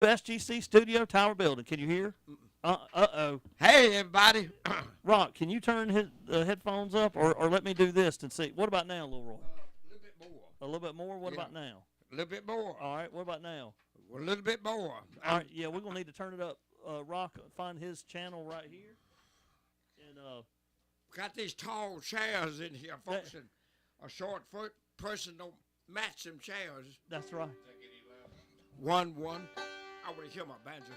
SGC Studio Tower Building. Can you hear? Uh-oh. Hey, everybody. Rock, can you turn his headphones up, or let me do this and see? What about now, Little Roy? A little bit more. A little bit more? What Yeah. about now? A little bit more. All right, what about now? A little bit more. All right, yeah, we're going to need to turn it up. Rock, find his channel right here. And Got these tall chairs in here, folks, and a short foot person don't match them chairs. that's right. One. I want to hear my banjo.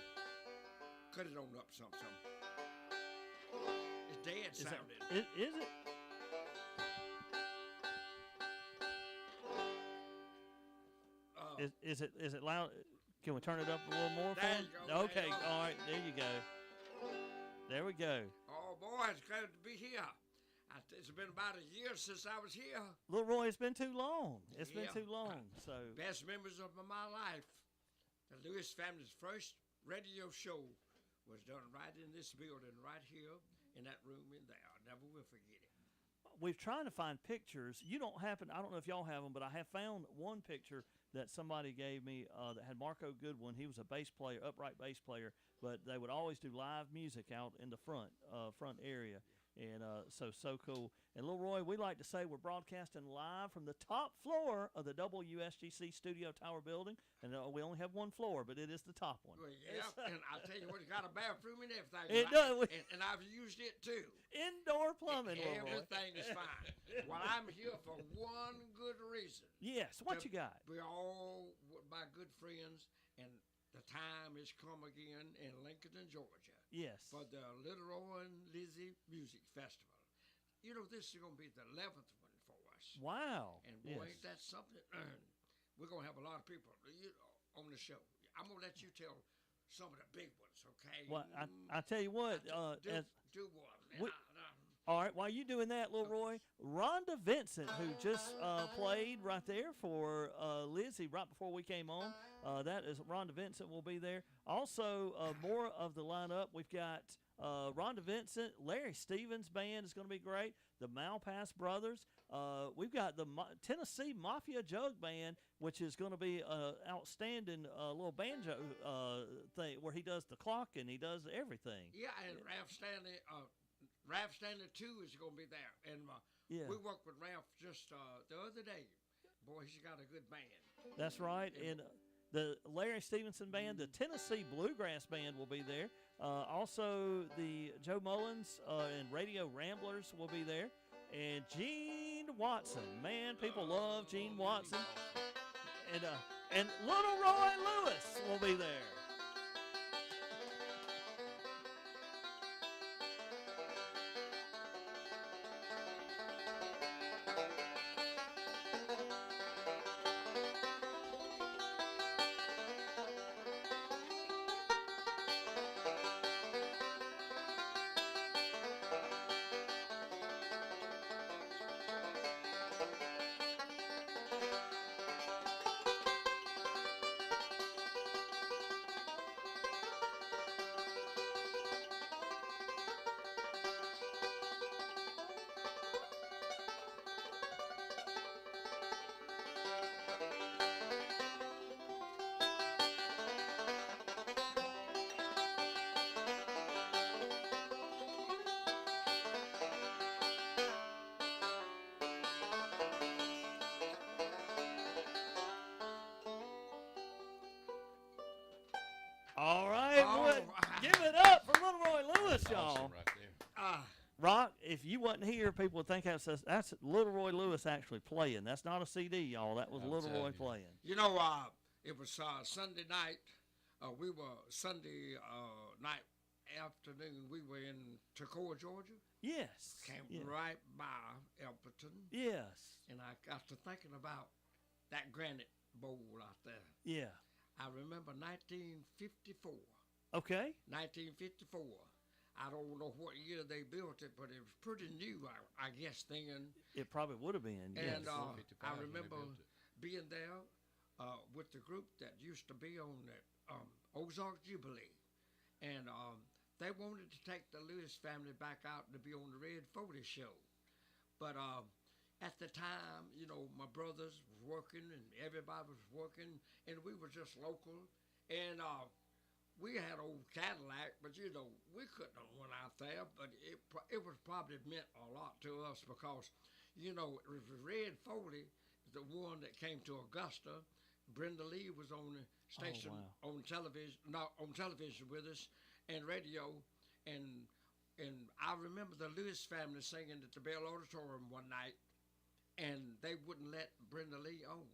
Cut it on up some. It's dead Is, sounding. is it? Is it loud? Can we turn it up a little more? There for you him? go, Okay, there you go. all right, there you go. There we go. Oh, boy, it's glad to be here. It's been about a year since I was here. Little Roy, it's been too long. It's been Yeah. too long. So Best memories of my life. The Lewis family's first radio show was done right in this building, right here, in that room in there. I never will forget it. we've trying to find pictures. You don't happen. I don't know if y'all have them, but I have found one picture that somebody gave me that had Marco Goodwin. He was a bass player, upright bass player, but they would always do live music out in the front area. And so cool. And Lil Roy, we like to say we're broadcasting live from the top floor of the WSGC Studio Tower building. And we only have one floor, but it is the top one. Well, yeah, and I'll tell you what, it's got a bathroom and everything. It does. And I've used it too. Indoor plumbing, Lil Roy. Everything is fine. Well, I'm here for one good reason. Yes, what you got? We're all my good friends, and the time has come again in Lincoln, Georgia. Yes. For the Little Roy and Liezy Music Festival. You know, this is going to be the 11th one for us. Wow. And boy, yes. ain't that something? We're going to have a lot of people on the show. I'm going to let you tell some of the big ones, okay? Well, I tell you what. Do one. All right, while you doing that, Lil Roy, Rhonda Vincent, who just played right there for Liezy right before we came on, that is Rhonda Vincent will be there. Also, more of the lineup, we've got Rhonda Vincent, Larry Stevens band is going to be great. The Malpass Brothers. We've got the Tennessee Mafia Jug Band, which is going to be an outstanding little banjo thing where he does the clock and he does everything. Yeah, and Ralph Stanley 2 is going to be there. And Yeah. we worked with Ralph just the other day. Boy, he's got a good band. That's right. And the Larry Stevenson Band, the Tennessee Bluegrass Band will be there. Also, the Joe Mullins and Radio Ramblers will be there. And Gene Watson. Man, people love Gene Watson. And Little Roy Lewis will be there. All right, give it up for Little Roy Lewis, y'all. Awesome right there. Rock, if you wasn't here, people would think that's Little Roy Lewis actually playing. That's not a CD, y'all. That was I'm Little telling Roy you. playing. You know, it was Sunday night. We were Sunday night afternoon. We were in Toccoa, Georgia. Yes. Camped Yeah. right by Elperton. Yes. And I got to thinking about that granite bowl out there. Yeah. I remember 1954. Okay. 1954. I don't know what year they built it, but it was pretty new, I guess, then. It probably would have been. Yes. And I 55 when they remember built it. being there with the group that used to be on the Ozark Jubilee. And they wanted to take the Lewis family back out to be on the Red 40 show. But at the time, you know, my brothers was working and everybody was working, and we were just local. And we had old Cadillac, but you know we couldn't have went out there. But it was probably meant a lot to us because you know it was Red Foley, the one that came to Augusta. Brenda Lee was on the station on television, not on television with us, and radio, and I remember the Lewis family singing at the Bell Auditorium one night, and they wouldn't let Brenda Lee on,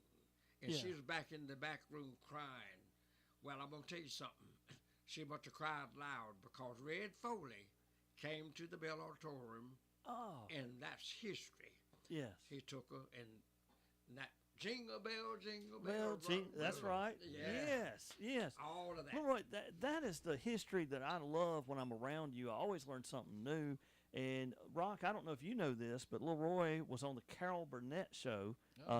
and she was back in the back room crying. Well, I'm gonna tell you something. She must have cried loud because Red Foley came to the Bell Auditorium, and that's history. Yes. He took her, and that jingle bell, that's right. Yeah. Yes. All of that. Leroy, that is the history that I love when I'm around you. I always learn something new. And, Rock, I don't know if you know this, but Leroy was on the Carol Burnett show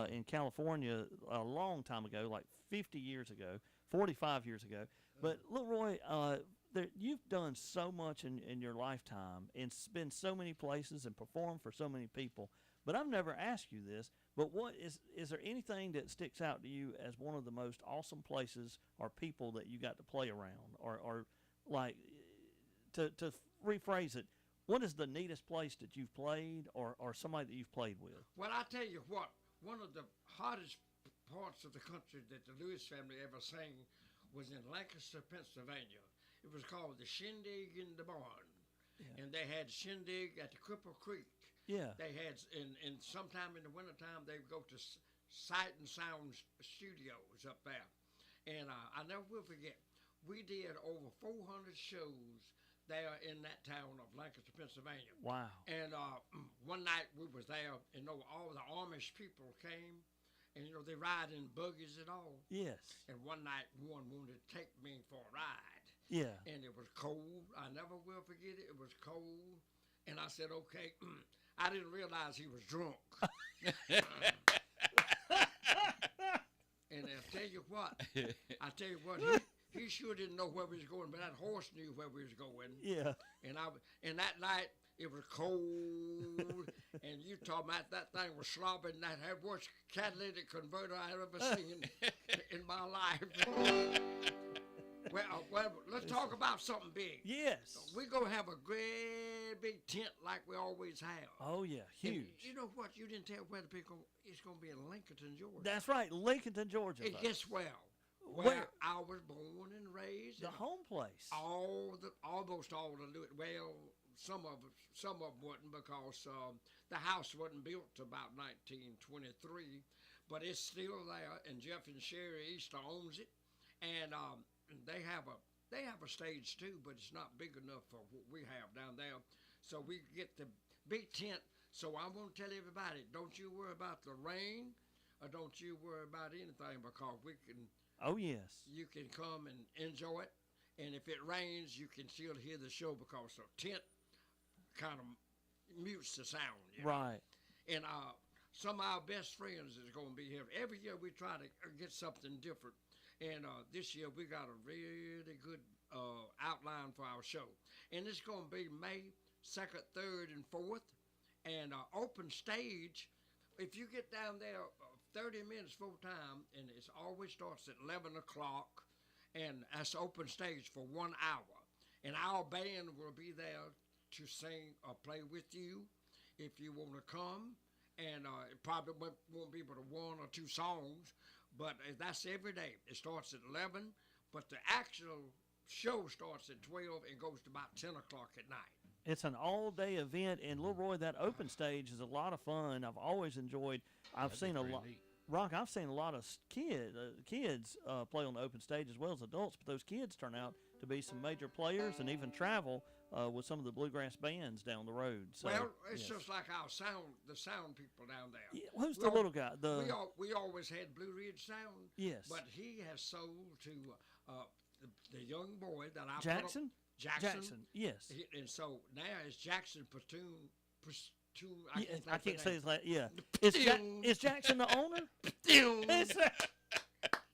in California a long time ago, like 50 years ago, 45 years ago. But, Leroy, you've done so much in your lifetime and been so many places and performed for so many people. But I've never asked you this, but what is there anything that sticks out to you as one of the most awesome places or people that you got to play around? Or like, to rephrase it, what is the neatest place that you've played or somebody that you've played with? Well, I tell you what, one of the hottest parts of the country that the Lewis family ever sang was in Lancaster, Pennsylvania. It was called the Shindig in the Barn. Yeah. And they had Shindig at the Cripple Creek. Yeah. They had, and sometime in the wintertime, they would go to Sight and Sound Studios up there. And I never will forget, we did over 400 shows there in that town of Lancaster, Pennsylvania. Wow. And one night we was there, and all the Amish people came, and they ride in buggies and all. Yes. And one night one wanted to take me for a ride. Yeah. And it was cold. I never will forget it. It was cold. And I said, okay. I didn't realize he was drunk. And I'll tell you what, he sure didn't know where we was going, but that horse knew where we was going. Yeah. And that night, it was cold, and you talking about that thing was slobbing. That had worst catalytic converter I ever seen in my life. Well, let's talk about something big. Yes. We're going to have a great big tent like we always have. Oh, yeah, huge. And you know what? You didn't tell where the people, it's going to be in Lincoln, Georgia. That's right, Lincoln, Georgia. And guess where I was born and raised. The home place. Almost all the, well, some of them wasn't because the house wasn't built till about 1923, but it's still there, and Jeff and Sherry Easter owns it. And they have a stage too, but it's not big enough for what we have down there. So we get the big tent. So I want to tell everybody, don't you worry about the rain, or don't you worry about anything, because we can. Oh yes. You can come and enjoy it, and if it rains, you can still hear the show because the tent kind of mutes the sound. Right. And some of our best friends is going to be here. Every year we try to get something different. And this year we got a really good outline for our show. And it's going to be May 2nd, 3rd, and 4th. And open stage, if you get down there 30 minutes full time, and it always starts at 11 o'clock, and that's open stage for 1 hour. And our band will be there to sing or play with you if you want to come. And it probably won't be but one or two songs. But that's every day. It starts at 11, but the actual show starts at 12 and goes to about 10 o'clock at night. It's an all-day event, and Leroy, that open stage is a lot of fun. I've always enjoyed. I've seen a lot. Rock, I've seen a lot of kids play on the open stage as well as adults, but those kids turn out to be some major players and even travel with some of the bluegrass bands down the road. So, well, it's just like our the sound people down there. Yeah, who's the little guy? We always had Blue Ridge Sound. Yes. But he has sold to the young boy that I Jackson? Jackson, yes. And so now it's Jackson Platoon. I can't say his last. Yeah. Is Jackson the owner?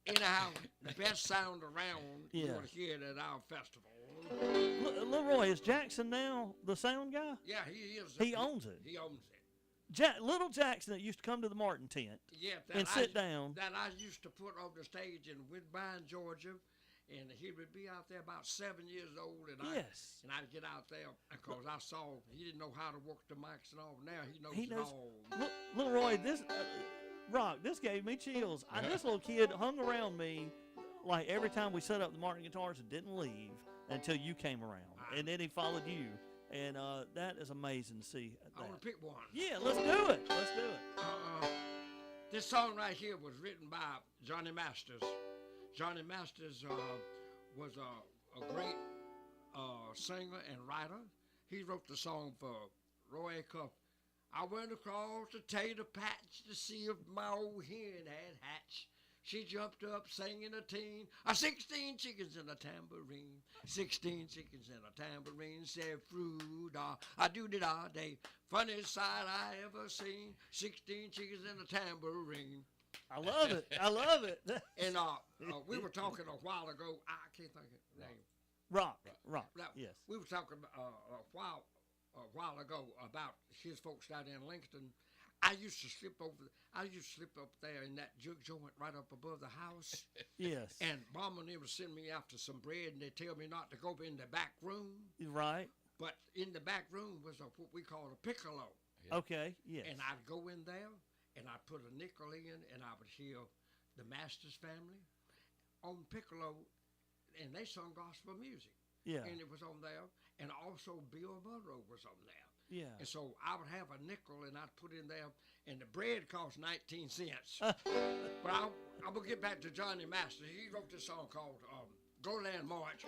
Anyhow, the best sound around you will hear it at our festival. Leroy, is Jackson now the sound guy? Yeah, he is. He owns it. He owns it. Little Jackson that used to come to the Martin tent yeah, and sit down. That I used to put on the stage in Woodbine, Georgia, and he would be out there about 7 years old, and Yes. I'd get out there because I saw he didn't know how to work the mics and all. Now he knows, He knows. it all. Little Roy, this Rock, this gave me chills. This little kid hung around me like every time we set up the Martin guitars and didn't leave until you came around, and then he followed you, and that is amazing to see. I want to pick one. Yeah, let's do it. Let's do it. This song right here was written by Johnny Masters. Johnny Masters was a great singer and writer. He wrote the song for Roy Cuff. I went across the tater patch to see if my old hen had hatched. She jumped up singing a teen, 16 chickens and a tambourine. 16 chickens and a tambourine, said fruit, I do it all day. Funniest sight I ever seen, 16 chickens and a tambourine. I love it. I love it. And we were talking a while ago, I can't think of the name. Rock. Yes. We were talking a while ago about his folks down in Lincoln. I used to slip up there in that jug joint right up above the house. Yes. And Mom and them would send me after some bread, and they tell me not to go in the back room. Right. But in the back room was what we call a piccolo. Okay. Yes. And I'd go in there, and I'd put a nickel in, and I would hear the Masters family on piccolo, and they sung gospel music. Yeah. And it was on there, and also Bill Monroe was on there. Yeah. And so I would have a nickel, and I'd put in there, and the bread cost 19 cents. But I'm going to get back to Johnny Masters. He wrote this song called Go Land March.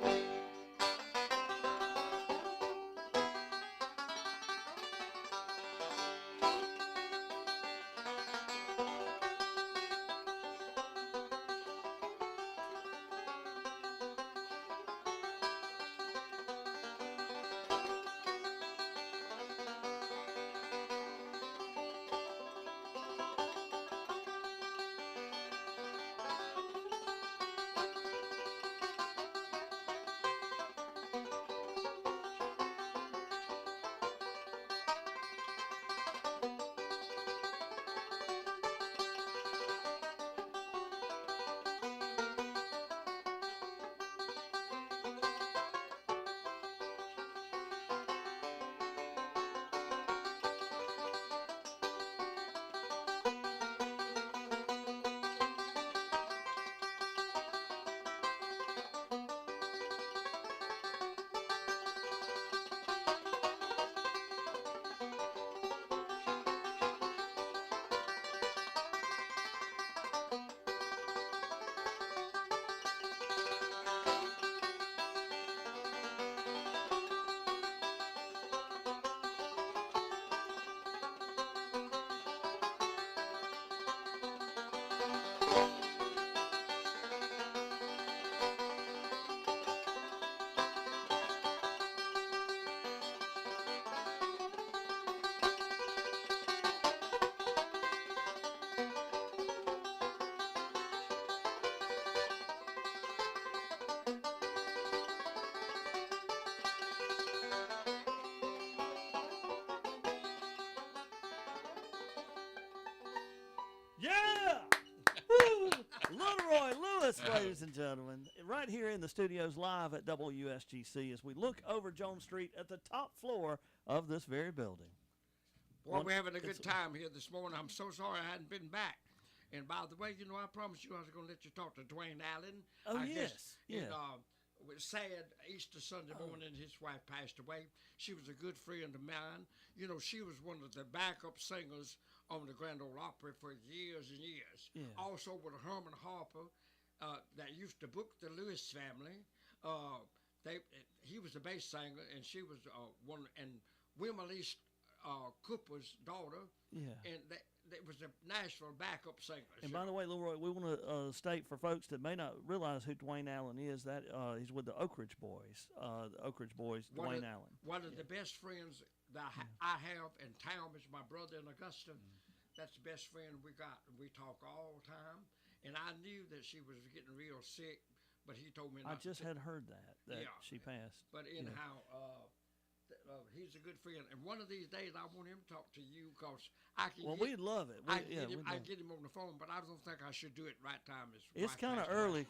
Yeah! Woo! Little Roy Lewis, ladies and gentlemen, right here in the studios live at WSGC as we look over Jones Street at the top floor of this very building. Boy, we're having a good time here this morning. I'm so sorry I hadn't been back. And by the way, you know, I promised you I was going to let you talk to Dwayne Allen. Oh, Guess, yeah. And, it was sad Easter Sunday morning his wife passed away. She was a good friend of mine. You know, she was one of the backup singers on the Grand Ole Opry for years and years. Yeah. Also with Herman Harper that used to book the Lewis family. He was the bass singer, and she was one, and Wilma Lee Cooper's daughter. Yeah. And that was the Nashville backup singers. And by the way, Leroy, we want to state for folks that may not realize who Dwayne Allen is that he's with the Oak Ridge Boys. The Oak Ridge Boys, Dwayne Allen. One of the best friends that I have in town is my brother in Augusta. That's the best friend we got. We talk all the time. And I knew that she was getting real sick, but he told me not I just to. had heard that Yeah. she passed. But anyhow, He's a good friend, and one of these days I want him to talk to you because I can. Well, we'd love it. I get him on the phone, but I don't think I should do it right time. It's kind of early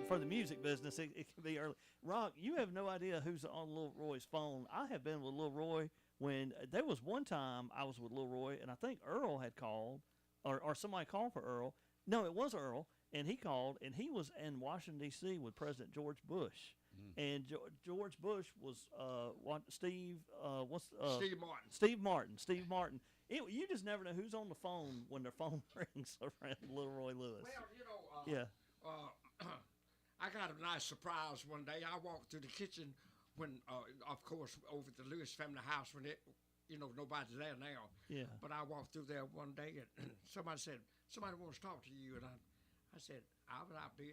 for the music business. It can be early. Rock, you have no idea who's on Lil Roy's phone. I have been with Lil Roy when there was one time I was with Lil Roy, and I think Earl had called, or somebody called for Earl. No, it was Earl, and he called, and he was in Washington D.C. with President George Bush. And George Bush was Steve Martin. Steve Martin. You just never know who's on the phone when their phone rings around Little Roy Lewis. Well, I got a nice surprise one day. I walked through the kitchen when, of course, over at the Lewis family house when nobody's there now. Yeah. But I walked through there one day and somebody said, somebody wants to talk to you, and I said, I was out there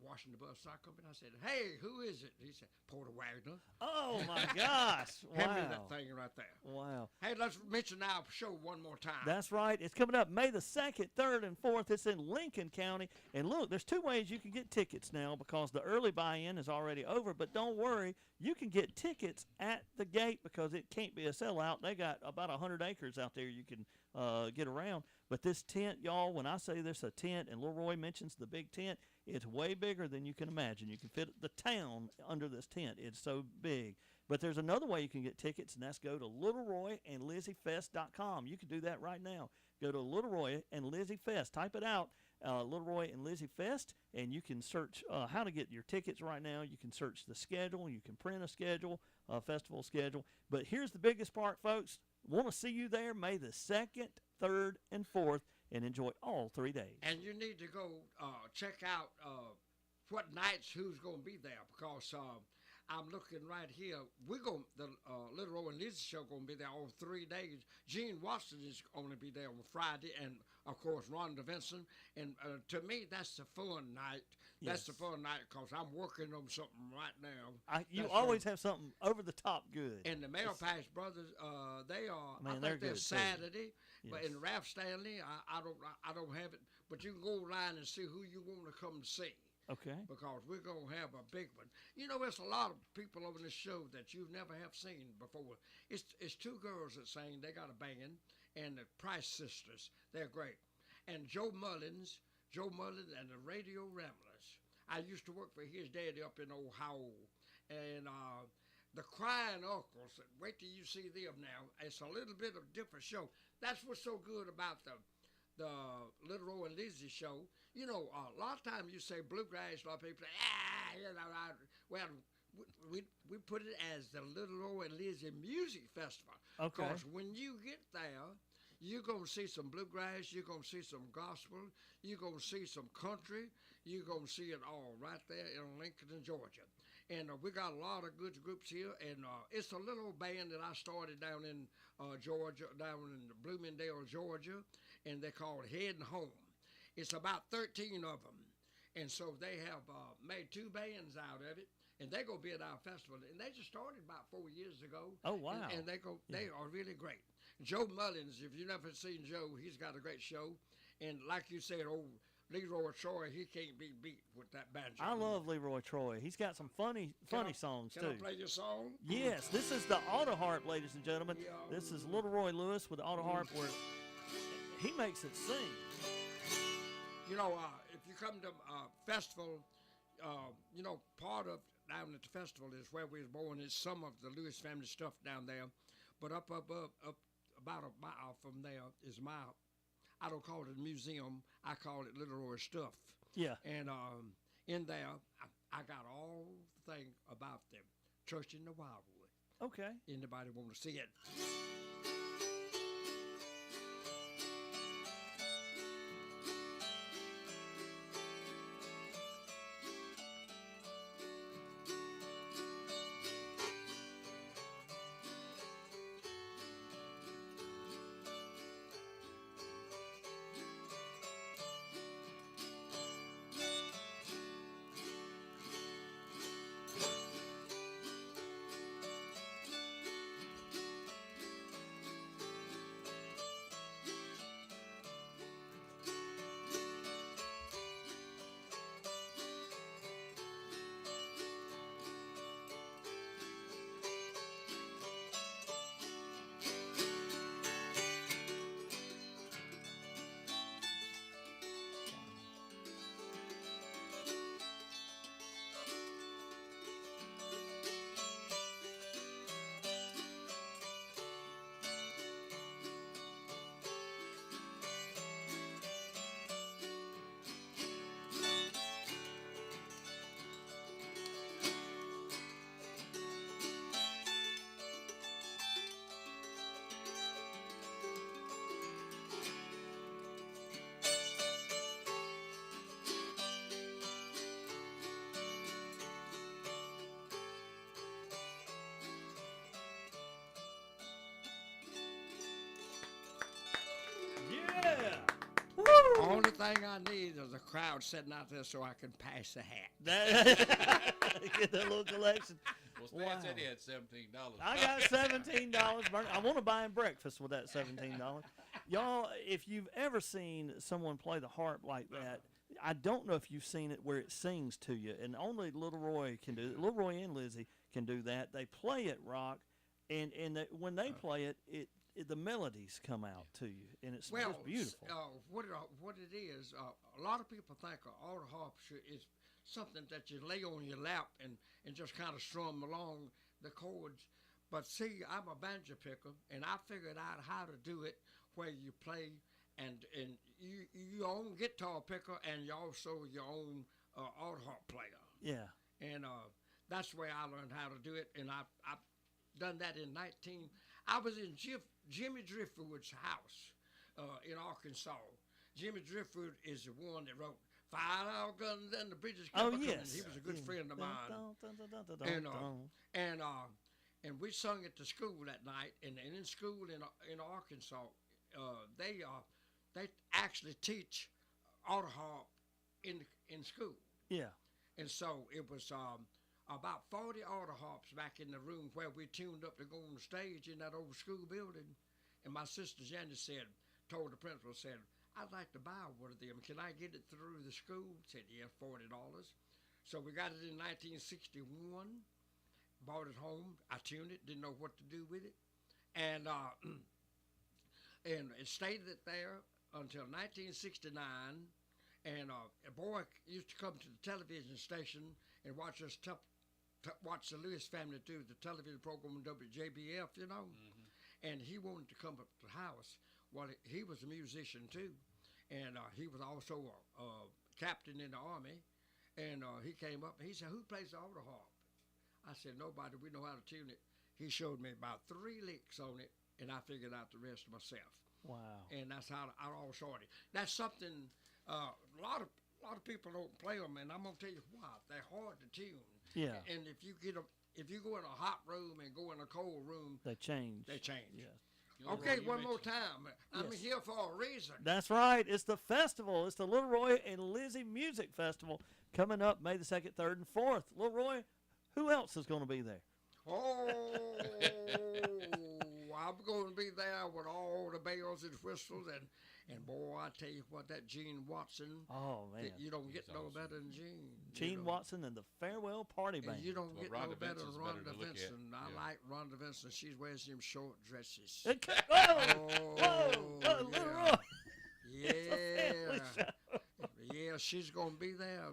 washing the bus. So I come in, I said, hey, who is it? He said, Porter Wagner. Oh, my gosh. Wow. Hand me that thing right there. Wow. Hey, let's mention our show one more time. That's right. It's coming up May the 2nd, 3rd, and 4th. It's in Lincoln County. And look, there's two ways you can get tickets now because the early buy-in is already over. But don't worry, you can get tickets at the gate because it can't be a sellout. They got about 100 acres out there you can get around. But this tent, y'all, when I say there's a tent, and Lil Roy mentions the big tent, it's way bigger than you can imagine. You can fit the town under this tent. It's so big. But there's another way you can get tickets, and that's go to littleroyandlizzyfest.com. You can do that right now. Go to Little Roy and Lizzy Fest. Type it out, Little Roy and Lizzy Fest, and you can search how to get your tickets right now. You can search the schedule. You can print a schedule, a festival schedule. But here's the biggest part, folks. Want to see you there May the 2nd, 3rd, and 4th, and enjoy all 3 days. And you need to go check out what nights who's going to be there because I'm looking right here. We're going the Little Roy and Liezy show going to be there on 3 days. Gene Watson is going to be there on Friday, and of course Rhonda Vincent. And to me, that's the fun night. That's the fun night because I'm working on something right now. You always have something over the top good. And the Mailpass Brothers, they are. Man, I think they're good Saturday. Yes. But in Ralph Stanley, I don't have it. But you can go online and see who you want to come see. Okay. Because we're going to have a big one. You know, there's a lot of people over this show that you never have seen before. It's two girls that sing. They got a band, and the Price Sisters. They're great. And Joe Mullins and the Radio Ramblers. I used to work for his daddy up in Ohio. And the Crying Uncles, wait till you see them now. It's a little bit of a different show. That's what's so good about the Little Roy and Liezy show. You know, a lot of times you say bluegrass, a lot of people say, well, we put it as the Little Roy and Liezy Music Festival. Okay. Because when you get there, you're going to see some bluegrass, you're going to see some gospel, you're going to see some country, you're going to see it all right there in Lincoln, Georgia. And we got a lot of good groups here, and it's a little band that I started down in Georgia, down in Bloomingdale, Georgia, and they're called Heading Home. It's about 13 of them, and so they have made 2 bands out of it, and they're going to be at our festival. And they just started about 4 years ago. Oh, wow. And they are really great. Joe Mullins, if you've never seen Joe, he's got a great show. And like you said, old Leroy Troy, he can't be beat with that banjo. I love Leroy Troy. He's got some funny songs, too. Can I play your song? Yes, this is the auto harp, ladies and gentlemen. Yeah. This is Little Roy Lewis with the auto harp where he makes it sing. You know, if you come to festival, you know, part of down at the festival is where we was born. Is some of the Lewis family stuff down there, but up about a mile from there is my. I don't call it a museum. I call it Little Roy stuff. Yeah. And in there, I got all the thing about them. Church in the Wildwood. Okay. Anybody want to see it? thing I need is a crowd sitting out there so I can pass the hat. Get that little collection. Well, Stan said he had $17. I got $17. I want to buy him breakfast with that $17. Y'all, if you've ever seen someone play the harp like that, I don't know if you've seen it where it sings to you, and only Little Roy can do it. Little Roy and Liezy can do that. They play it rock, and when they play it, the melodies come out to you, and it's just beautiful. What it is, a lot of people think an auto harp is something that you lay on your lap and just kind of strum along the chords. But see, I'm a banjo picker, and I figured out how to do it where you play and you own guitar picker, and you also your own auto harp player. Yeah. And that's the way I learned how to do it, and I've done that in 19. I was in Jimmy Driftwood's house in Arkansas. Jimmy Driftwood is the one that wrote "Fire Our Guns and the British Capital." Oh, yes. He was a good friend of mine. And we sung at the school that night, and in school in Arkansas, they actually teach auto harp in school. Yeah. And so it was about 40 auto harps back in the room where we tuned up to go on the stage in that old school building. And my sister Jenny told the principal, "I'd like to buy one of them. Can I get it through the school?" Said, "Yeah, $40. So we got it in 1961, bought it home. I tuned it, didn't know what to do with it. And it stayed there until 1969. And a boy used to come to the television station and watch us watch the Lewis family do the television program on WJBF, you know. Mm-hmm. And he wanted to come up to the house. Well, he was a musician too, and he was also a captain in the Army. And he came up and he said, "Who plays the auto harp?" I said, "Nobody. We know how to tune it." He showed me about 3 licks on it, and I figured out the rest myself. Wow. And that's how I all started. That's something a lot of people don't play them, and I'm gonna tell you why. They're hard to tune. Yeah. And if you go in a hot room and go in a cold room, they change. Yeah. Little Okay, Roy, one more time. I'm here for a reason. That's right. It's the festival. It's the Little Roy and Liezy Music Festival coming up May the 2nd, 3rd, and 4th. Little Roy, who else is going to be there? Oh, I'm going to be there with all the bells and whistles, and boy, I tell you what, that Gene Watson. Oh man, you don't get no better than Gene. Gene Watson and the Farewell Party Band. And you don't get no better than Rhonda Vincent. Vincent. I like Rhonda Vincent. She wears them short dresses. Whoa, Little Roy. Yeah. Yeah, she's going to be there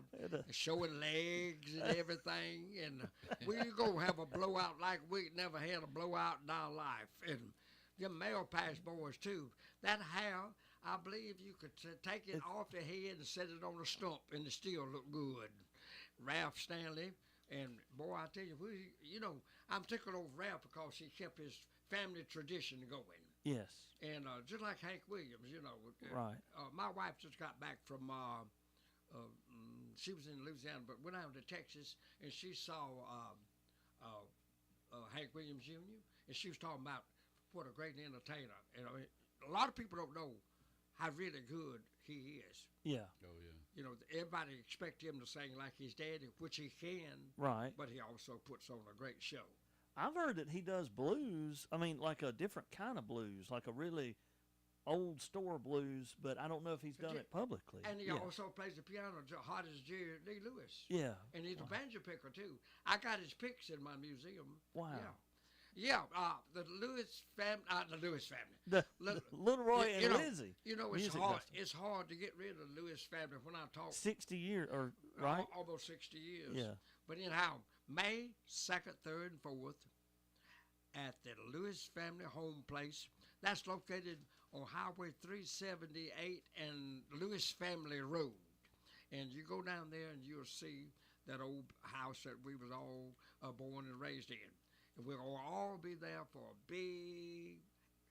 showing legs and everything. And we're going to have a blowout like we never had a blowout in our life. And them male pass boys, too. That hair, I believe you could take it off your head and set it on a stump, and it still look good. Ralph Stanley. And, boy, I tell you, I'm tickled over Ralph because he kept his family tradition going. Yes. And just like Hank Williams, Right. My wife just got back from, she was in Louisiana, but went out to Texas, and she saw Hank Williams Jr., and she was talking about what a great entertainer. And a lot of people don't know how really good he is. Yeah. Oh, yeah. Everybody expect him to sing like his daddy, which he can. Right. But he also puts on a great show. I've heard that he does blues. I mean, like a different kind of blues, like a really old store blues, but I don't know if he's done it publicly. And he also plays the piano hot as Jerry Lee Lewis. Yeah. And he's a banjo picker, too. I got his picks in my museum. Wow. Yeah. The Lewis family, the Lewis family. The Little Roy and Liezy. It's hard to get rid of the Lewis family when I talk. 60 years, right? Almost 60 years. Yeah. But anyhow, May 2nd, 3rd, and 4th at the Lewis family home place. That's located on Highway 378 and Lewis Family Road. And you go down there and you'll see that old house that we was all born and raised in. And we'll all be there for a big,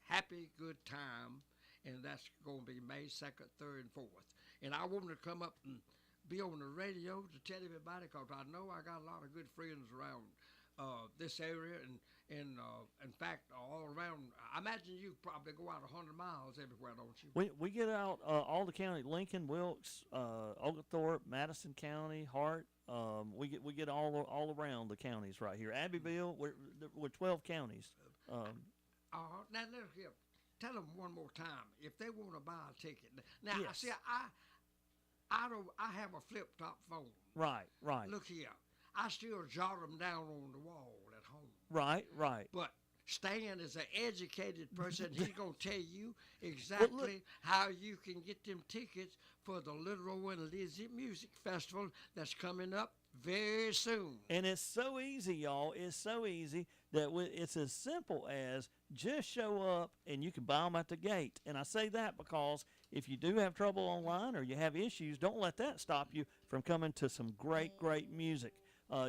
happy, good time. And that's going to be May 2nd, 3rd, and 4th. And I want to come up and be on the radio to tell everybody, because I know I got a lot of good friends around this area, and in fact, all around. I imagine you probably go out 100 miles everywhere, don't you? We get out all the county: Lincoln, Wilkes, Oglethorpe, Madison County, Hart. We get all around the counties right here. Abbeville, we're 12 counties. Now look here. Tell them one more time if they want to buy a ticket. Now, Yes. see, I don't. I have a flip top phone. Right. Look here. I still jot them down on the wall at home. Right. But Stan is an educated person. He's going to tell you exactly how you can get them tickets for the Little Roy and Liezy Music Festival that's coming up very soon. And it's so easy, y'all. It's so easy that it's as simple as just show up and you can buy them at the gate. And I say that because if you do have trouble online or you have issues, don't let that stop you from coming to some great music.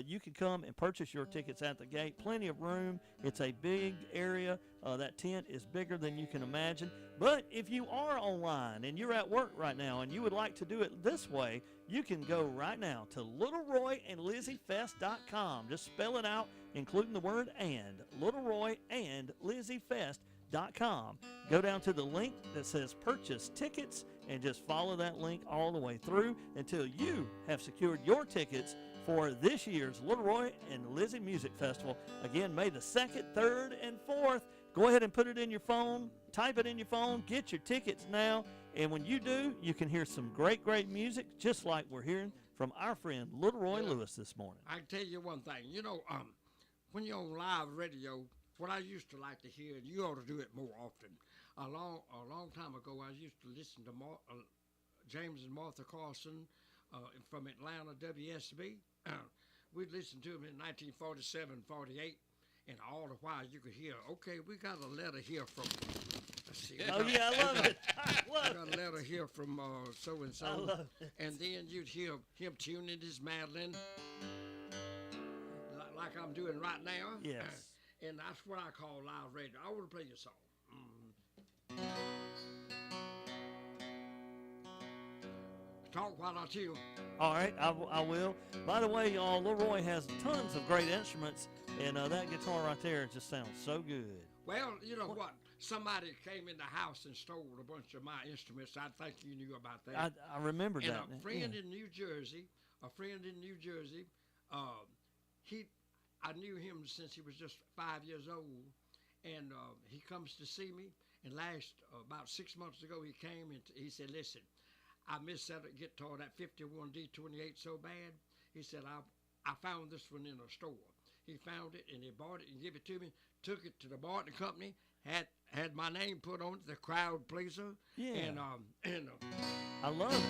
You can come and purchase your tickets at the gate. Plenty of room. It's a big area. That tent is bigger than you can imagine. But if you are online and you're at work right now and you would like to do it this way, you can go right now to littleroyandlizzyfest.com. Just spell it out, including the word and. littleroyandlizzyfest.com. Go down to the link that says purchase tickets and just follow that link all the way through until you have secured your tickets for this year's Little Roy and Liezy Music Festival. Again, May the 2nd, 3rd, and 4th. Go ahead and put it in your phone. Type it in your phone. Get your tickets now. And when you do, you can hear some great music, just like we're hearing from our friend Little Roy Lewis this morning. I can tell you one thing. You know, when you're on live radio, what I used to like to hear, and you ought to do it more often. A long time ago, I used to listen to James and Martha Carson from Atlanta, WSB. We'd listen to them in 1947, 48, and all the while you could hear, okay, we got a letter here from, let's see. Oh, yeah, I love it. We got a letter here from so-and-so. I love it. And then you'd hear him tuning his mandolin like I'm doing right now. Yes. And that's what I call live radio. I want to play you a song. Talk while I tell you. All right, I will. By the way, y'all, Little Roy has tons of great instruments, and that guitar right there just sounds so good. Well, you know what? Somebody came in the house and stole a bunch of my instruments. I think you knew about that. I remember and that. a friend in New Jersey, I knew him since he was just 5 years old, and he comes to see me. And about 6 months ago, he came and he said, "Listen, I missed that guitar, that 51D28 so bad." He said, I found this one in a store. He found it and he bought it and gave it to me, took it to the Barton Company, had my name put on it, the crowd pleaser. Yeah. And I love it.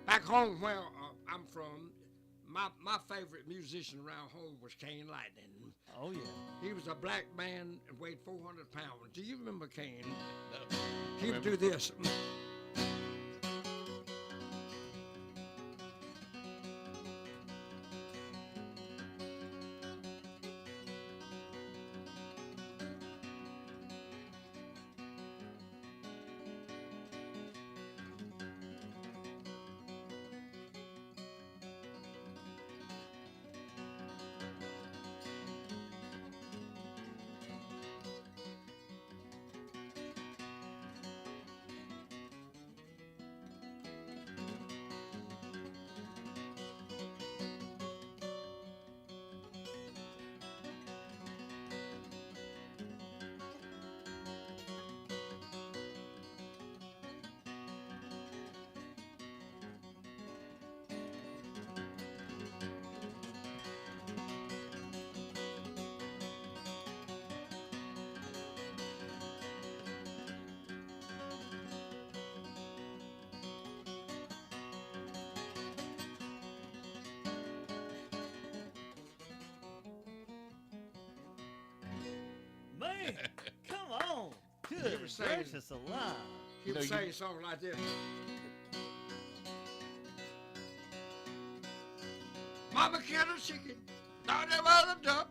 back home where I'm from, my favorite musician around home was Kane Lightning. Oh, yeah. He was a black man and weighed 400 pounds. Do you remember Kane? No. He would do this. Man, come on. Good was saying- gracious alive. He would You say something like this. Mama killed a chicken, thought it was a duck,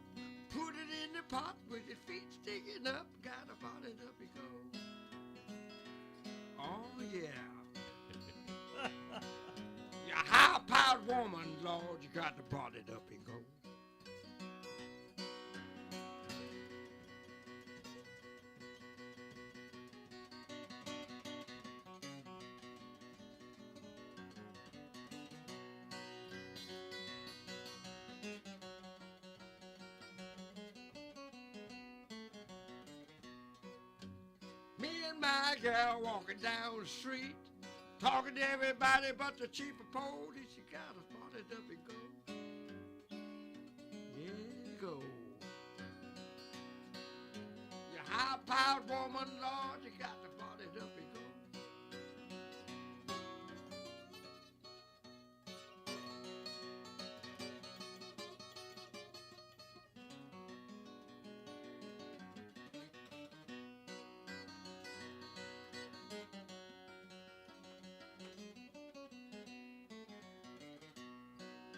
put it in the pot with its feet sticking up, got a pot it up, it goes. Oh, yeah. You're a high-powered woman, Lord, you got to pot it up, it goes. and my gal walking down the street, talking to everybody but the chief of police. You gotta spot it up and go. Yeah, go. You high-powered woman, Lord, you got to spot it up and go.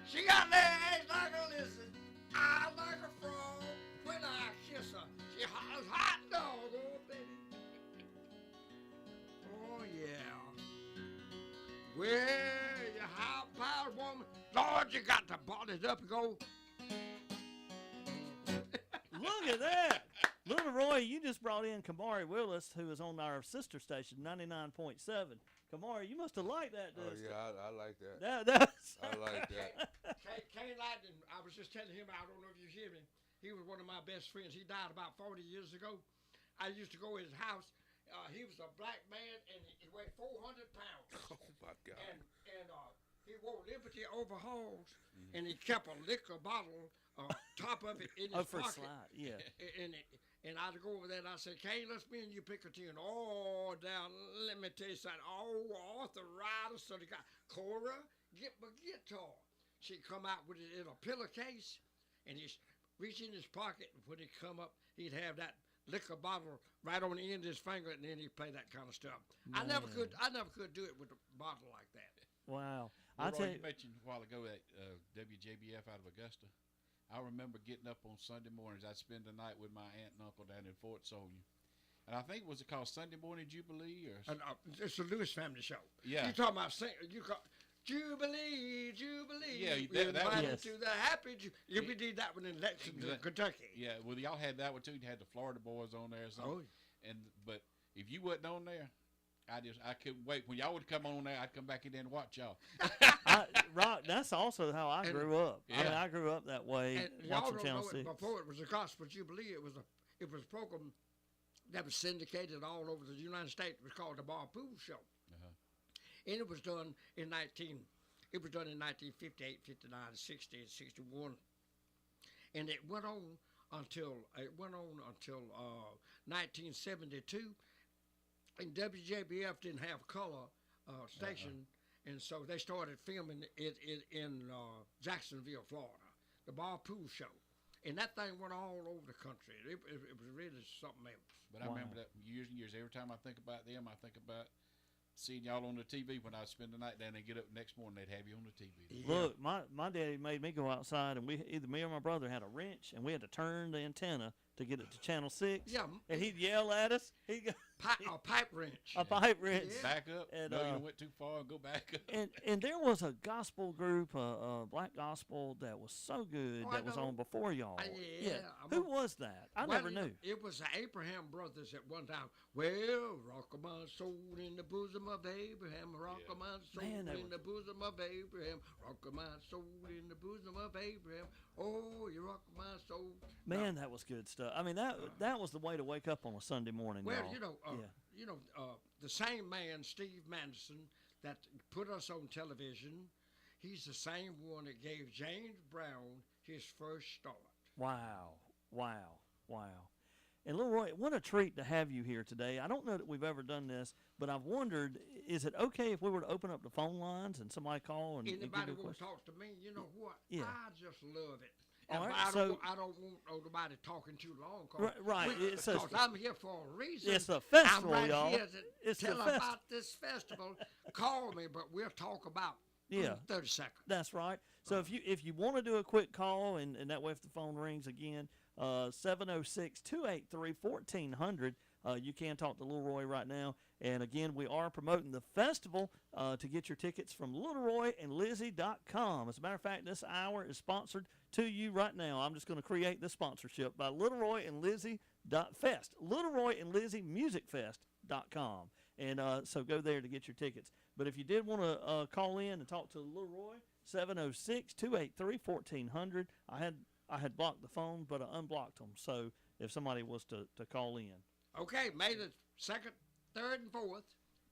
She got legs like a lizard, eyes like a frog. When I kiss her, she hot as hot dog, oh baby. Oh yeah. Well, you high-powered woman, Lord, you got to ball it up and go. Look at that. Little Roy, you just brought in Kamari Willis, who is on our sister station, 99.7. Kamari, you must have liked that. Oh yeah, I like that. That's I like that. Kane Lightning, I was just telling him, I don't know if you hear me, he was one of my best friends. He died about 40 years ago. I used to go to his house. He was a black man, and he weighed 400 pounds. Oh my God. And he wore Liberty overalls, and he kept a liquor bottle top of it in his for a pocket. slide, yeah. And I'd go over there and I'd say, Kane, let's me and you pick a tune. Oh, down, let me tell you something. Oh, Arthur Ryder, so they got Cora, get my guitar. She'd come out with it in a pillowcase, and he'd reach in his pocket, and when he'd come up, he'd have that liquor bottle right on the end of his finger, and then he'd play that kind of stuff. I never could do it with a bottle like that. Wow. Well, I tell Roy, you, you mentioned a while ago that WJBF out of Augusta. I remember getting up on Sunday mornings. I'd spend the night with my aunt and uncle down in Fort Sawyer. And I think, was it called Sunday Morning Jubilee? Or It's a Lewis family show. Yeah. You talking about you call Jubilee, Jubilee. Yeah, We're that was- invited to the happy we did that one in Lexington, Kentucky. Yeah, well, y'all had that one too. You had the Florida boys on there or something. Oh. But if you wasn't on there, I couldn't wait. When y'all would come on there, I'd come back in there and watch y'all. Rock, that's also how I grew up. I mean, Yeah. I grew up that way, And y'all watching don't Channel know 6. it, before it was a Gospel Jubilee, it was a program that was syndicated all over the United States. It was called the Bar Pool Show. Uh-huh. And it was done in 1958, 59, 60, and 61. And it went on until 1972. And WJBF didn't have color station, and so they started filming it in Jacksonville, Florida, the Bar Pool Show. And that thing went all over the country. It was really something else. But I remember that years and years. Every time I think about them, I think about seeing y'all on the TV when I spend the night down and get up the next morning, they'd have you on the TV. Yeah. Look, my daddy made me go outside, and either me or my brother had a wrench, and we had to turn the antenna to get it to Channel 6. Yeah. And he'd yell at us. He'd go, A pipe wrench. a pipe wrench. Yeah. Back up. And, No, you went too far. Go back up. And there was a gospel group, black gospel, that was so good Oh, I that was know. on before y'all. Yeah, Who was that? I Well, never knew. It was the Abraham brothers at one time. Well, rock my soul in the bosom of Abraham, rock my soul Man, that in the bosom of Abraham, rock my soul in the bosom of Abraham. Oh, you rock my soul. Man, that was good stuff. I mean, that was the way to wake up on a Sunday morning, Well, y'all. the same man, Steve Madison, that put us on television, he's the same one that gave James Brown his first start. Wow. And Little Roy, what a treat to have you here today. I don't know that we've ever done this, but I've wondered, is it okay if we were to open up the phone lines and somebody call and give you Anybody a want to question? talk to me, you know what? Yeah. I just love it. All right, I so- don't want nobody talking too long. 'Cause Right, it's a- because I'm here for a reason. It's a festival, I'm right y'all. here to It's the tell festival. about this festival. Call me, but we'll talk about 30 seconds. That's right. So if you want to do a quick call, and that way if the phone rings again, 706-283-1400, you can talk to Little Roy right now. And again, we are promoting the festival to get your tickets from LittleRoyandLizzy.com. As a matter of fact, this hour is sponsored to you right now. I'm just going to create the sponsorship by Little Roy and Lizzy.fest. Little Roy and Lizzy Musicfest.com. And so go there to get your tickets. But if you did want to call in and talk to Little Roy, 706-283-1400. I had blocked the phone, but I unblocked them. So if somebody was to call in. Okay, May the 2nd, 3rd and 4th,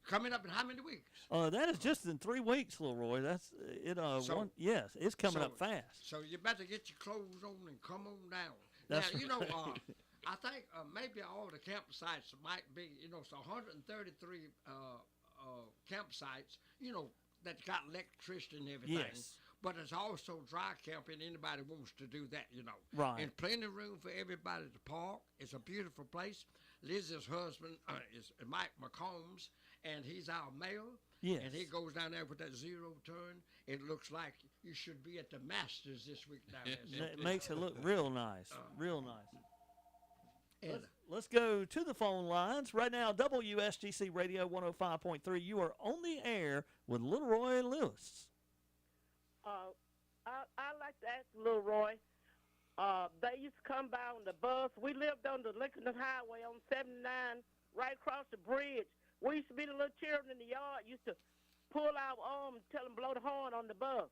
coming up in how many weeks? That is just in 3 weeks, little Roy. That's it. So- Yes, it's coming so- up fast. So you better get your clothes on and come on down. That's now, you know, right. I think maybe all the campsites might be, you know, so 133 campsites, you know, that got electricity and everything. Yes. But it's also dry camping. Anybody wants to do that, you know. Right. And plenty of room for everybody to park. It's a beautiful place. Lizzie's husband is Mike McCombs, and he's our mayor. Yes. And he goes down there with that zero turn. It looks like you should be at the Masters this week down there. It makes it look real nice. Real nice. And Let's go to the phone lines. Right now, WSGC Radio 105.3. You are on the air with Little Roy Lewis. I'd like to ask Little Roy. They used to come by on the bus. We lived on the Lincoln Highway on 79, right across the bridge. We used to be the little children in the yard. Used to pull our arm and tell them blow the horn on the bus.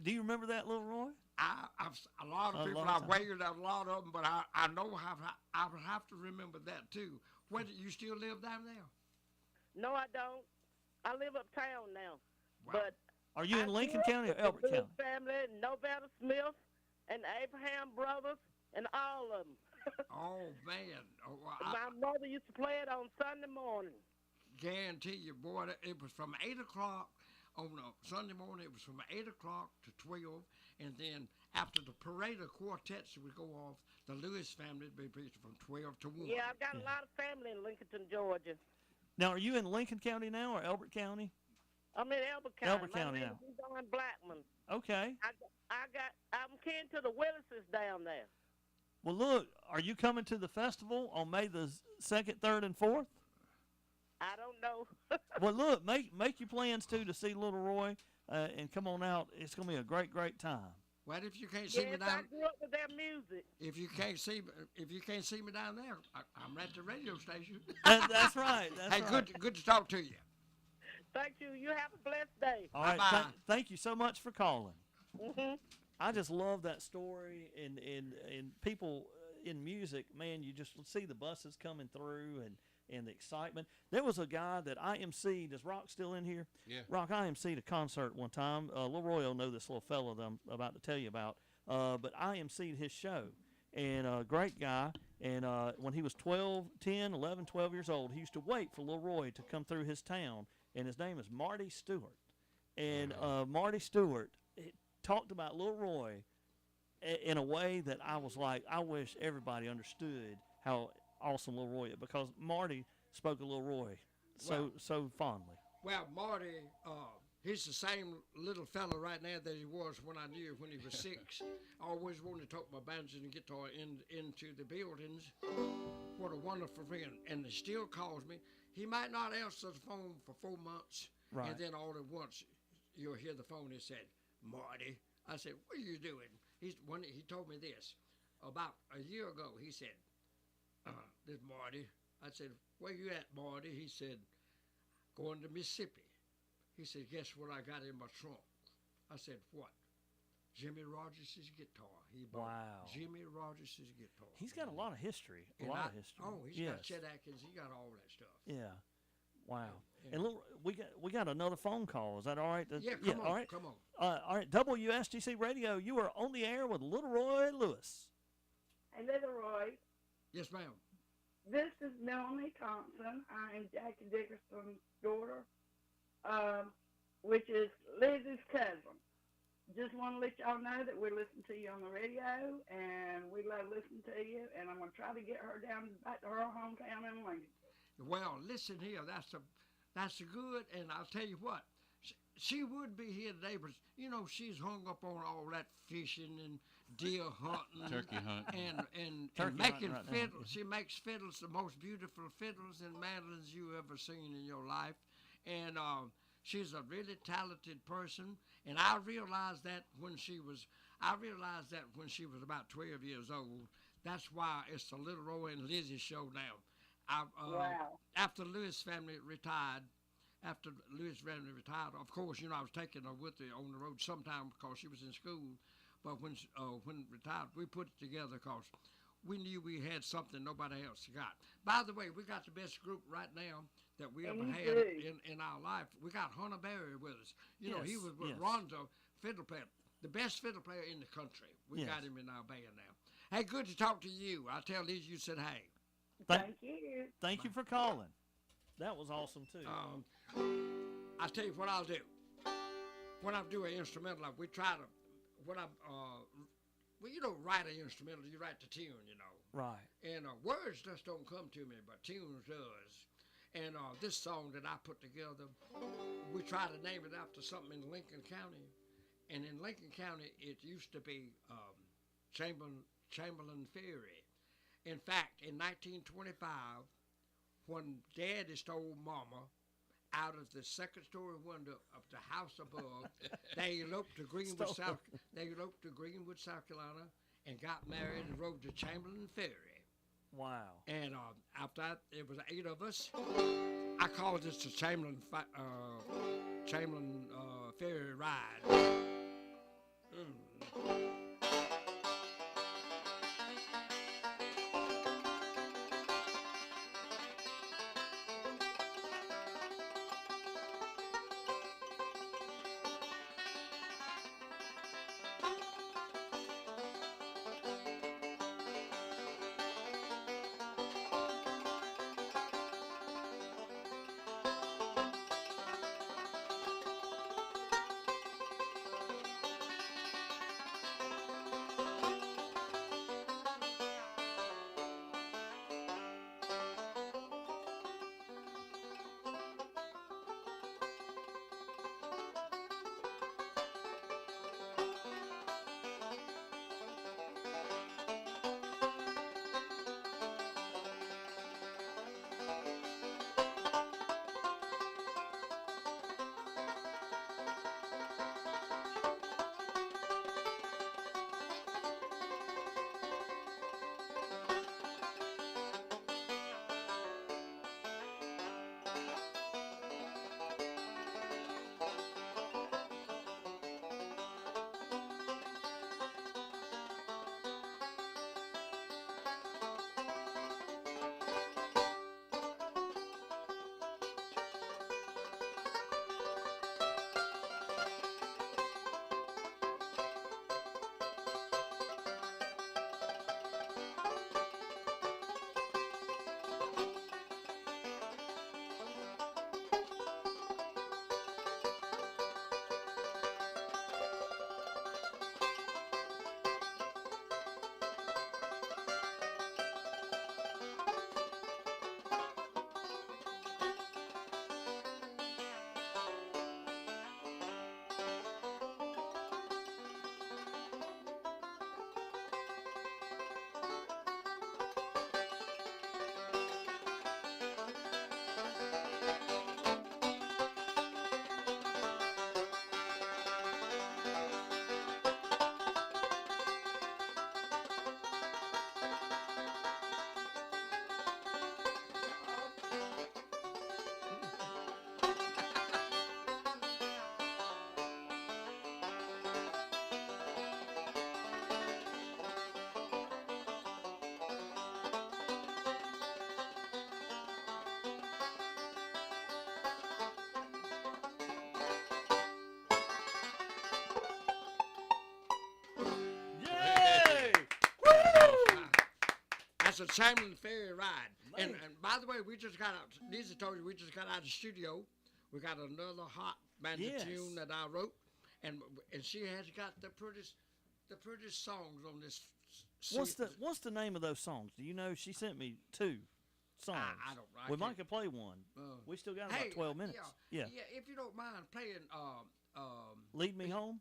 Do you remember that, Little Roy? I've a lot of A people. long I've time. waited a lot of them, but I know how I would have to remember that too. Where do you still live down there? No, I don't. I live uptown now. Wow. But Are you I in Lincoln grew County or up with Elbert the County? Family, Novella Smith, and the Abraham brothers, and all of them. Oh man! Oh, My mother used to play it on Sunday morning. guarantee you, boy, that it was from 8 o'clock on a Sunday morning. It was from 8 o'clock to 12, and then after the parade of quartets would go off, the Lewis family would be preaching from 12 to 1. Yeah, I've got a lot of family in Lincoln, Georgia. Now, are you in Lincoln County now or Elbert County? I'm in Elbert County. Elbert County My now. name is Don Blackman. Okay. I'm kin to the Willises down there. Well, look, are you coming to the festival on May the 2nd, 3rd, and 4th? I don't know. Well, look, make your plans, too, to see Little Roy and come on out. It's going to be a great, great time. Well, if you can't see me Yes, I down, grew up with their music. if you can't see me down there, I'm at the radio station. That's right. That's Hey, right. good to talk to you. Thank you. You have a blessed day. All right. Bye-bye. Thank you so much for calling. Hmm. I just love that story and people in music, man, you just see the buses coming through and the excitement. There was a guy that I emceed. Is Rock still in here? Yeah. Rock, I emceed a concert one time. Lil Roy will know this little fellow that I'm about to tell you about. But I emceed his show. And a great guy. And when he was 12 years old, he used to wait for Lil Roy to come through his town. And his name is Marty Stewart. And Marty Stewart talked about Lil Roy in a way that I was like, I wish everybody understood how awesome Lil Roy is, because Marty spoke of Lil Roy so fondly. Well, Marty, he's the same little fella right now that he was when I knew him when he was 6. I always wanted to take my banjo and guitar into the buildings. What a wonderful friend. And he still calls me. He might not answer the phone for 4 months. Right. And then all at once, you'll hear the phone. He said, Marty. I said, what are you doing? He told me this. About a year ago, he said, this Marty. I said, where you at, Marty? He said, going to Mississippi. He said, guess what I got in my trunk? I said, what? Jimmy Rogers' guitar. He bought Wow. Jimmy Rogers' guitar. He's got a lot of history. And A lot of history. Oh, he's got Chet Atkins. He got all that stuff. Yeah. Wow. Yeah. And look, we got another phone call. Is that all right? Yeah, come on, all right. come on. All right. WSGC Radio. You are on the air with Little Roy Lewis. Hey, Little Roy, Yes, ma'am. this is Melanie Thompson. I'm Jackie Dickerson's daughter, which is Lizzie's cousin. Just want to let y'all know that we listen to you on the radio, and we love listening to you, and I'm going to try to get her down back to her hometown in Lincoln. Well, listen here. That's a good, and I'll tell you what. She would be here today, but you know she's hung up on all that fishing and deer hunting, Turkey hunting. and Turkey making hunting right now. fiddles. She makes fiddles, the most beautiful fiddles and mandolins you ever seen in your life, and she's a really talented person. And I realized that when she was about 12 years old. That's why it's the Little Roy and Liezy show now. Wow. After Lewis family retired, of course, you know, I was taking her with her on the road sometime because she was in school. But when retired, we put it together because we knew we had something nobody else got. By the way, we got the best group right now that we ever We had do. in our life. We got Hunter Berry with us. You know, he Yes, was with yes. Rondo, fiddle player, the best fiddle player in the country. We Yes. got him in our band now. Hey, good to talk to you. I tell Liezy you said hey. Thank you. Thank you for calling. That was awesome too. I tell you what I'll do. When I do an instrumental, we try to, when I, well, you don't write an instrumental, you write the tune, you know. Right. And words just don't come to me, but tunes does. And this song that I put together, we try to name it after something in Lincoln County. And in Lincoln County, it used to be Chamberlain Ferry. In fact, in 1925, when Daddy stole Mama out of the second story window of the house above, they eloped to Greenwood, South Carolina, and got married and rode the Chamberlain Ferry. Wow. And after that, it was 8 of us. I called this the Chamberlain Ferry Ride. That's a Chamberlain Ferry ride. And by the way, we just got out. Liezy told you we just got out of the studio. We got another hot bandit tune that I wrote, and she has got the prettiest songs on this. What's the name of those songs? Do you know? She sent me 2 songs. I don't. We might could play one. We still got about 12 minutes. Yeah. If you don't mind playing, Lead Me Home.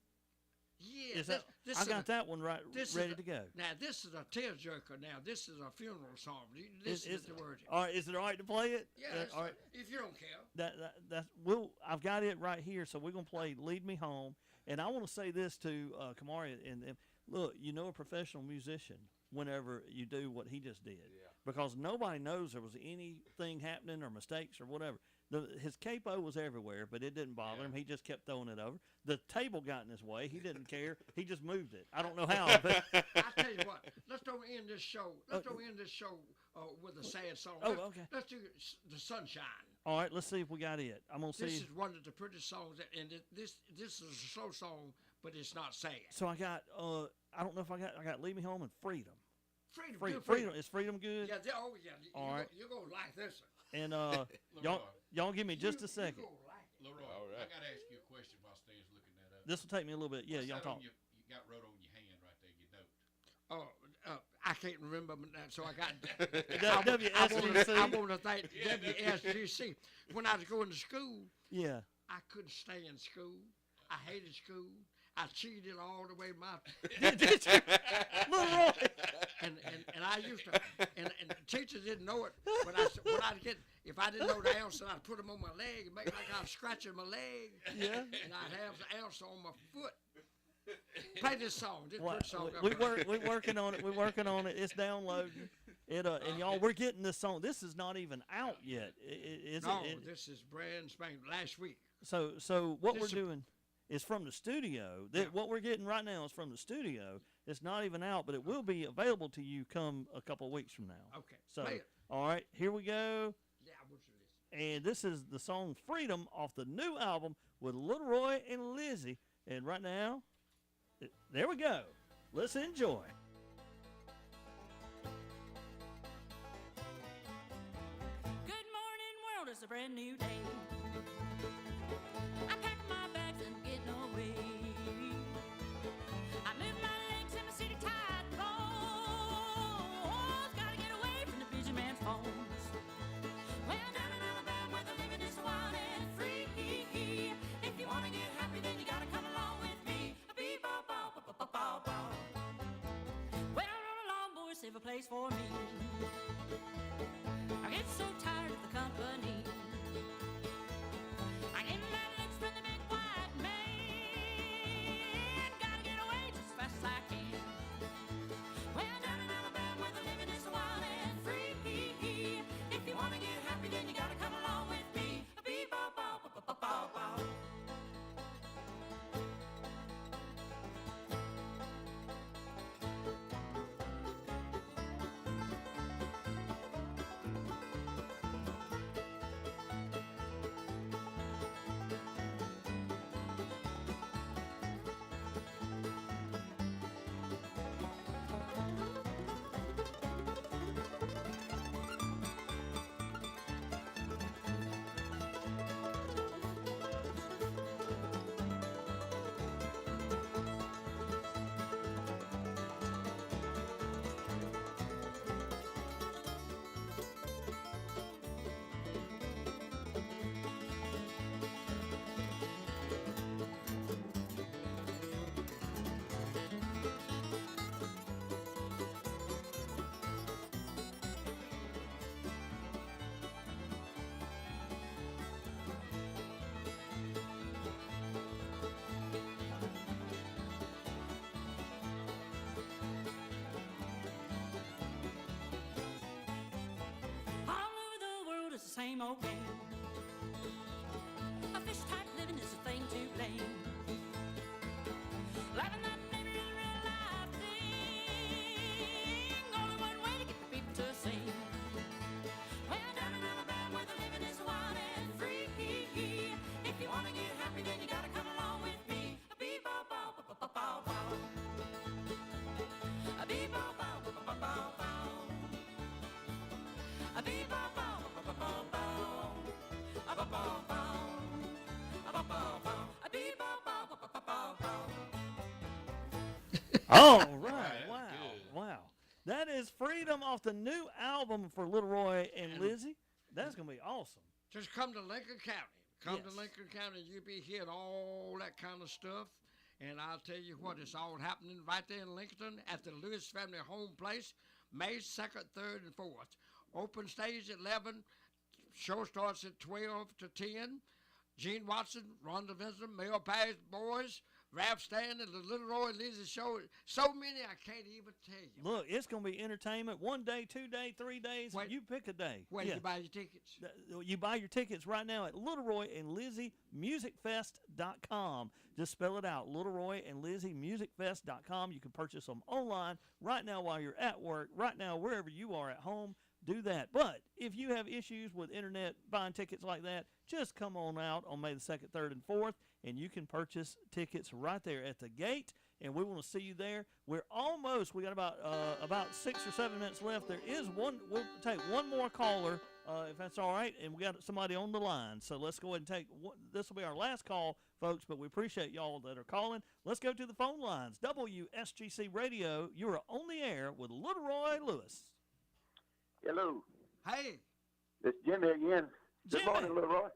Yeah, Is that, I got that one ready to go. Now this is a tearjerker. Now this is a funeral song. Listen to the words. All right, is it all right to play it? Yeah. All right. If you don't care. I've got it right here, so we're gonna play "Lead Me Home." And I want to say this to Kamari and look, you know, a professional musician whenever you do what he just did, because nobody knows there was anything happening or mistakes or whatever. His capo was everywhere, but it didn't bother him. He just kept throwing it over. The table got in his way. He didn't care. He just moved it. I don't know how. But I tell you what, let's don't end this show. Let's don't end this show with a sad song. Oh, let's, okay. Let's do the Sunshine. All right, let's see if we got it. I'm gonna This see. is one of the prettiest songs, and this is a slow song, but it's not sad. So I got. I don't know if I got "Leave Me Home" and "Freedom." Freedom, Freedom. good freedom. Is "Freedom" good? Yeah, oh yeah. All right. You're gonna like this one. And Leroy, y'all give me just a second. You're gonna like it. Leroy, All right. I gotta ask you a question while Stan's looking that up. This will take me a little bit. Yeah, What's y'all that on talk. You got wrote on your hand right there, your note. I can't remember that, so I got. WSGC. I want to thank WSGC. When I was going to school, Yeah. I couldn't stay in school. I hated school. I cheated all the way my Did you? Leroy. and I used to and the teachers didn't know it, but I'd get if I didn't know the answer, I'd put them on my leg and make like I was scratching my leg. Yeah. And I'd have the answer on my foot. Play this song. This Well, good song. we're working on it. We're working on it. It's downloading. And y'all, we're getting this song. This is not even out yet. This is brand spanking last week. So what This we're is- doing is from the studio. What we're getting right now is from the studio. It's not even out, but it will be available to you come a couple of weeks from now. Okay. So, Play it. all right, here we go. Yeah, I want you to listen. And this is the song "Freedom" off the new album with Little Roy and Liezy. And right now, there we go. Let's enjoy. Good morning, world, it's a brand new day. I pack my bags and I'm getting away. I move my legs in the city tide clothes. Gotta get away from the busy man's phones. Well, down in Alabama where the living is wild and free. If you wanna get happy, then you gotta come along with me. Bee-bow-bow. Well, run along, boys, save a place for me. I get so tired of the company. I get my legs from the big white man. Gotta get away just as fast as I can. Well, down in Alabama where the living is wild and free. If you wanna get happy, then you gotta come along with me. Bee-bow-bow. All over the world it's the same old game. A fish type living is a thing to blame. Living that never is a real life thing. Only one way to get the people to sing. Well, down in Alabama where the living is wild and free. If you wanna get happy, then you gotta come along with me. A bee-bow-bow. A bee-bow-bow. A bee-bow-bow. A ba-bow-bow. A ba-bow-bow. A bee-bow-bow. All right. Right, Wow. good. Wow. That is "Freedom" off the new album for Little Roy and Liezy. That's going to be awesome. Just come to Lincoln County. Come Yes. to Lincoln County, you'll be hearing all that kind of stuff. And I'll tell you what, it's all happening right there in Lincoln at the Lewis family home place, May 2nd, 3rd, and 4th. Open stage at 11. Show starts at 12 to 10. Gene Watson, Rhonda Vincent, Mel Paris Boys, rap stand and the Little Roy and Liezy show. So many I can't even tell you. Look, it's going to be entertainment. 1 day, 2 day, 3 days. Wait. You pick a day. Where do you buy your tickets? You buy your tickets right now at Little Roy and Liezy musicfest.com. Just spell it out, Little Roy and Liezy musicfest.com. You can purchase them online right now while you're at work, right now wherever you are at home. Do that. But if you have issues with internet buying tickets like that, just come on out on May the 2nd, 3rd, and 4th, and you can purchase tickets right there at the gate, and we want to see you there. We got about 6 or 7 minutes left. There is one, we'll take one more caller, if that's all right, and we got somebody on the line. So let's go ahead and take one. This will be our last call, folks, but we appreciate y'all that are calling. Let's go to the phone lines. WSGC Radio, you are on the air with Little Roy Lewis. Hello. Hey, It's Jimmy again. Jimmy. Good morning, little Roy.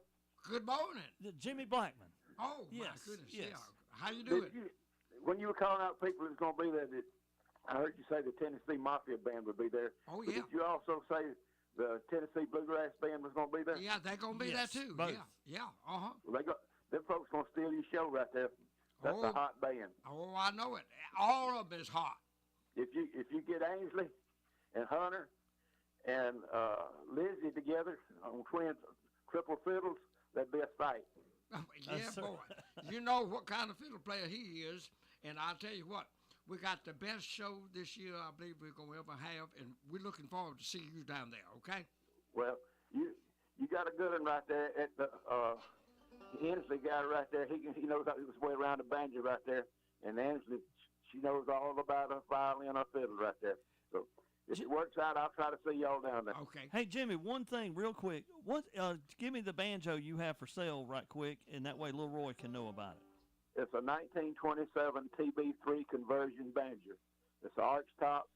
good morning. Jimmy Blackman. Oh, my Yes, goodness. yes. Yeah. How you doing? When you were calling out people that's going to be there, I heard you say the Tennessee Mafia Band would be there. Oh, But yeah. Did you also say the Tennessee Bluegrass Band was going to be there? Yeah, they're going to be Yes, there too. both. Yeah, yeah, uh-huh. Well, them folks going to steal your show right there. That's Oh. a hot band. Oh, I know it. All of them is hot. If you get Ainsley and Hunter and Liezy together on twin triple fiddles, that'd be a fight. Yeah, sir. boy. You know what kind of fiddle player he is, and I'll tell you what, we got the best show this year I believe we're going to ever have, and we're looking forward to see you down there, okay? Well, you got a good one right there at the Ainsley guy right there. He knows his way around the banjo right there, and Ainsley, she knows all about a violin or fiddle right there. So if it works out, I'll try to see y'all down there. Okay. Hey, Jimmy, one thing real quick. Give me the banjo you have for sale right quick, and that way Lil Roy can know about it. It's a 1927 TB3 conversion banjo. It's an arch top.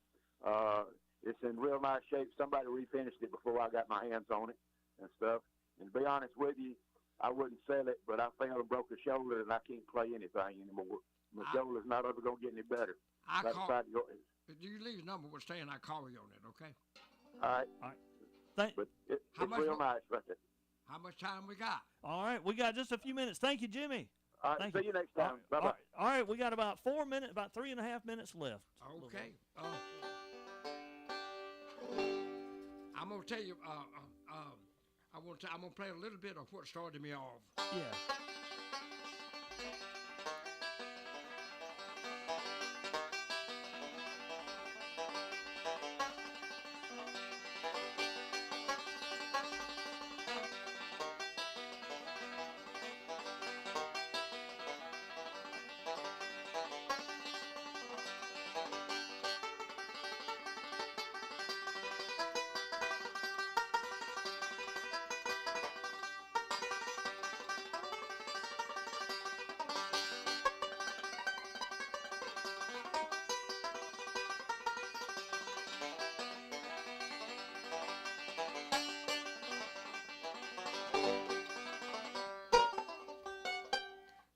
It's in real nice shape. Somebody refinished it before I got my hands on it and stuff. And to be honest with you, I wouldn't sell it, but I fell and broke a shoulder, and I can't play anything anymore. My shoulder's not ever going to get any better. I I call, decided to go. you leave the number, we'll stay and I'll call you on it, okay? All right. But it's much real mo- nice right there. How much time we got? All right, we got just a few minutes. Thank you, Jimmy. All right, Thank see you next time. All Bye-bye. right, all right, we got about 4 minutes, about 3.5 minutes left. Okay. I'm gonna tell you. I'm gonna play a little bit of what started me off. Yeah.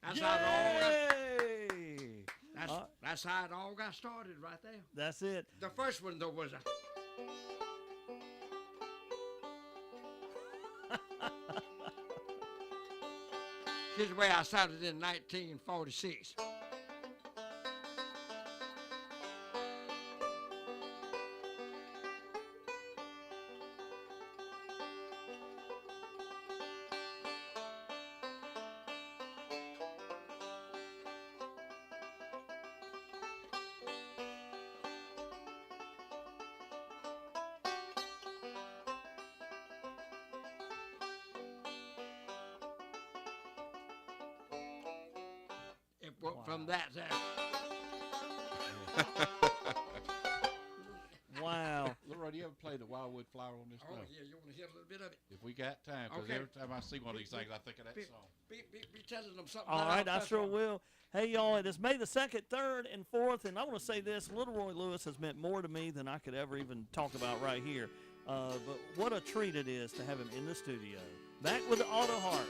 That's how it all got, Yay! that's how it all got started right there. That's it. The first one though was here's the way I started in 1946. From that there. Wow. Leroy, do you ever play the Wildwood Flower on this Oh stuff? yeah, you want to hear a little bit of it? If we got time, because Okay. every time I see one of these things, I think of that song. Be telling them something. All about right, our I sure platform. will. Hey, y'all, it is May the 2nd, 3rd, and 4th, and I want to say this. Little Roy Lewis has meant more to me than I could ever even talk about right here. But what a treat it is to have him in the studio. Back with the Auto Heart.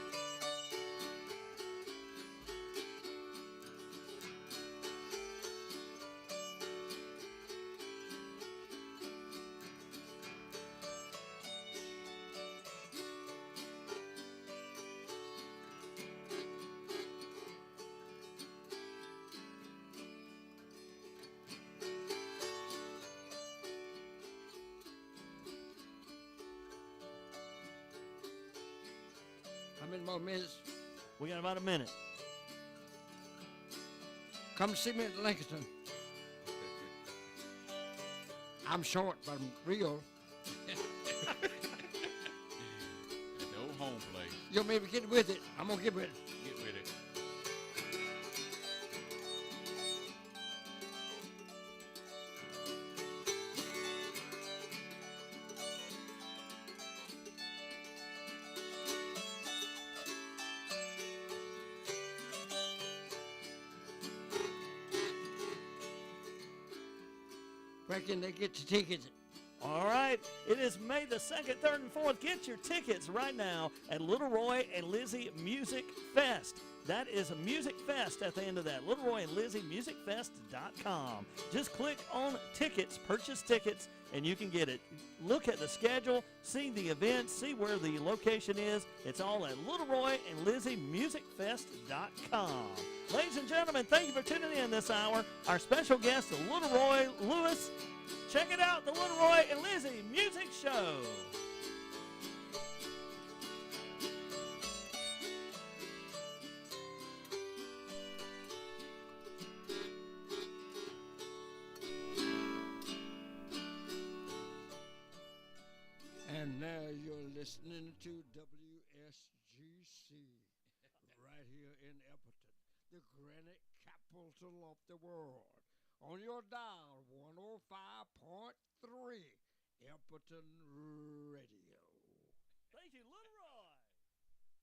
How many more minutes? We got about a minute. Come see me at Lincoln. I'm short, but I'm real. At the old home place. You'll maybe get with it. I'm gonna get with it. Get with it. Where can they get the tickets? All right. It is May the 2nd, 3rd, and 4th. Get your tickets right now at Little Roy and Liezy Music Fest. That is a music fest at the end of that. Little Roy and Liezy MusicFest.com. Just click on tickets, purchase tickets, and you can get it. Look at the schedule, see the events, see where the location is. It's all at Little Roy and Liezy MusicFest.com. Ladies and gentlemen, thank you for tuning in this hour. Our special guest, Little Roy Lewis. Check it out, the Little Roy and Liezy Music Show. And now you're listening to WSGC right here in Epperton, the granite capital of the world. On your dial, 105.3 Epperton Radio. Thank you, Little Roy.